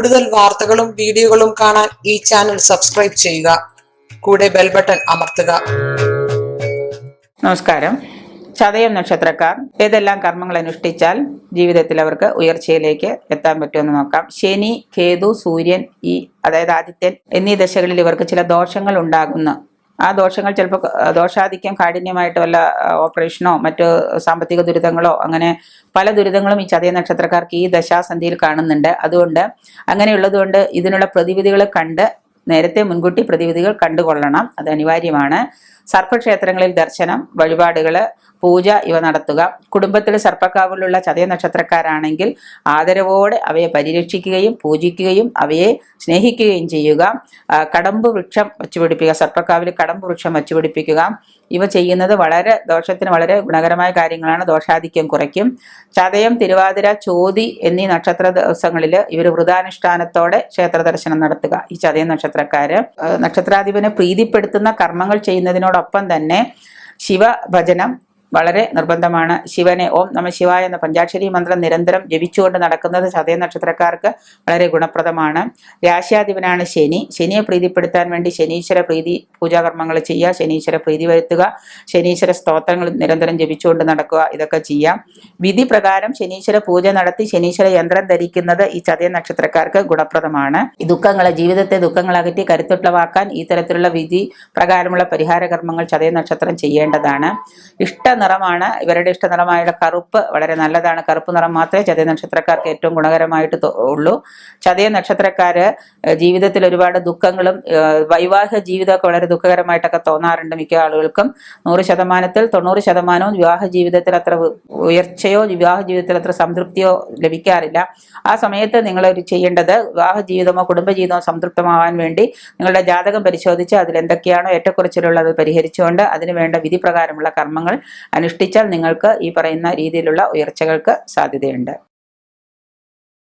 കൂടുതൽ വാർത്തകളും വീഡിയോകളും കാണാൻ ഈ ചാനൽ സബ്സ്ക്രൈബ് ചെയ്യുക. കൂടെ ബെൽ ബട്ടൺ അമർത്തുക. നമസ്കാരം. ചതയം നക്ഷത്രക്കാർ ഏതെല്ലാം കർമ്മങ്ങൾ അനുഷ്ഠിച്ചാൽ ജീവിതത്തിൽ അവർക്ക് ഉയർച്ചയിലേക്ക് എത്താൻ പറ്റുമെന്ന് നോക്കാം. ശനി, കേതു, സൂര്യൻ, അതായത് ആദിത്യൻ എന്നീ ദശകളിൽ ഇവർക്ക് ചില ദോഷങ്ങൾ ഉണ്ടാകുന്നു. ആ ദോഷങ്ങൾ ചിലപ്പോൾ ദോഷാധിക്യം കാഠിന്യമായിട്ട് വല്ല ഓപ്പറേഷനോ മറ്റു സാമ്പത്തിക ദുരിതങ്ങളോ അങ്ങനെ പല ദുരിതങ്ങളും ഈ ചതയ നക്ഷത്രക്കാർക്ക് ഈ ദശാസന്ധിയിൽ കാണുന്നുണ്ട്. അതുകൊണ്ട് അങ്ങനെയുള്ളതുകൊണ്ട് ഇതിനുള്ള പ്രതിവിധികൾ നേരത്തെ മുൻകൂട്ടി പ്രതിവിധികൾ കണ്ടുകൊള്ളണം. അത് അനിവാര്യമാണ്. സർപ്പക്ഷേത്രങ്ങളിൽ ദർശനം, വഴിപാടുകൾ, പൂജ ഇവ നടത്തുക. കുടുംബത്തിൽ സർപ്പക്കാവിലുള്ള ചതയ നക്ഷത്രക്കാരാണെങ്കിൽ ആദരവോടെ അവയെ പരിരക്ഷിക്കുകയും പൂജിക്കുകയും അവയെ സ്നേഹിക്കുകയും ചെയ്യുക. കടമ്പ് വൃക്ഷം വച്ചുപിടിപ്പിക്കുക. സർപ്പക്കാവിൽ കടമ്പ് വൃക്ഷം വച്ചുപിടിപ്പിക്കുക. ഇവ ചെയ്യുന്നത് ദോഷത്തിന് വളരെ ഗുണകരമായ കാര്യങ്ങളാണ്. ദോഷാധിക്യം കുറയ്ക്കും. ചതയം, തിരുവാതിര, ചോതി എന്നീ നക്ഷത്ര ദിവസങ്ങളിൽ ഇവർ വ്രതാനുഷ്ഠാനത്തോടെ ക്ഷേത്ര ദർശനം നടത്തുക. ഈ ചതയ നക്ഷത്രക്കാര് നക്ഷത്രാധിപനെ പ്രീതിപ്പെടുത്തുന്ന കർമ്മങ്ങൾ ചെയ്യുന്നതിനോടൊപ്പം തന്നെ ശിവഭജനം വളരെ നിർബന്ധമാണ്. ശിവനെ ഓം നമ ശിവായ എന്ന പഞ്ചാക്ഷരി മന്ത്രം നിരന്തരം ജപിച്ചുകൊണ്ട് നടക്കുന്നത് ചതയ നക്ഷത്രക്കാർക്ക് വളരെ ഗുണപ്രദമാണ്. രാശ്യാധിപനാണ് ശനി. ശനിയെ പ്രീതിപ്പെടുത്താൻ വേണ്ടി ശനീശ്വര പ്രീതി പൂജാകർമ്മങ്ങൾ ചെയ്യുക, ശനീശ്വര പ്രീതി വരുത്തുക, ശനീശ്വര സ്തോത്രങ്ങൾ നിരന്തരം ജപിച്ചുകൊണ്ട് നടക്കുക. ഇതൊക്കെ ചെയ്യാം. വിധി പ്രകാരം ശനീശ്വര പൂജ നടത്തി ശനീശ്വര യന്ത്രം ധരിക്കുന്നത് ഈ ചതയ നക്ഷത്രക്കാർക്ക് ഗുണപ്രദമാണ്. ജീവിതത്തെ ദുഃഖങ്ങൾ അകറ്റി കരുത്തുള്ളവാക്കാൻ ഈ തരത്തിലുള്ള വിധി പ്രകാരമുള്ള പരിഹാര കർമ്മങ്ങൾ ചതയ നക്ഷത്രം ചെയ്യേണ്ടതാണ്. നിറമാണ് ഇവരുടെ ഇഷ്ടനിറമായ കറുപ്പ് വളരെ നല്ലതാണ്. കറുപ്പ് നിറം മാത്രമേ ചതയ നക്ഷത്രക്കാർക്ക് ഏറ്റവും ഗുണകരമായിട്ട് ഉള്ളൂ. ചതയ നക്ഷത്രക്കാര് ജീവിതത്തിൽ ഒരുപാട് ദുഃഖങ്ങളും വൈവാഹിക ജീവിതമൊക്കെ വളരെ ദുഃഖകരമായിട്ടൊക്കെ തോന്നാറുണ്ട് മിക്ക ആളുകൾക്കും. 100%ത്തിൽ 90% വിവാഹ ജീവിതത്തിൽ അത്ര ഉയർച്ചയോ വിവാഹ ജീവിതത്തിൽ അത്ര സംതൃപ്തിയോ ലഭിക്കാറില്ല. ആ സമയത്ത് നിങ്ങൾ ചെയ്യേണ്ടത് വിവാഹ ജീവിതമോ കുടുംബജീവിതമോ സംതൃപ്തമാവാൻ വേണ്ടി നിങ്ങളുടെ ജാതകം പരിശോധിച്ച് അതിൽ എന്തൊക്കെയാണോ ഏറ്റക്കുറച്ചിലുള്ളത് പരിഹരിച്ചുകൊണ്ട് അതിനുവേണ്ട വിധി പ്രകാരമുള്ള കർമ്മങ്ങൾ അനുഷ്ഠിച്ചാൽ നിങ്ങൾക്ക് ഈ പറയുന്ന രീതിയിലുള്ള ഉയർച്ചകൾക്ക് സാധ്യതയുണ്ട്.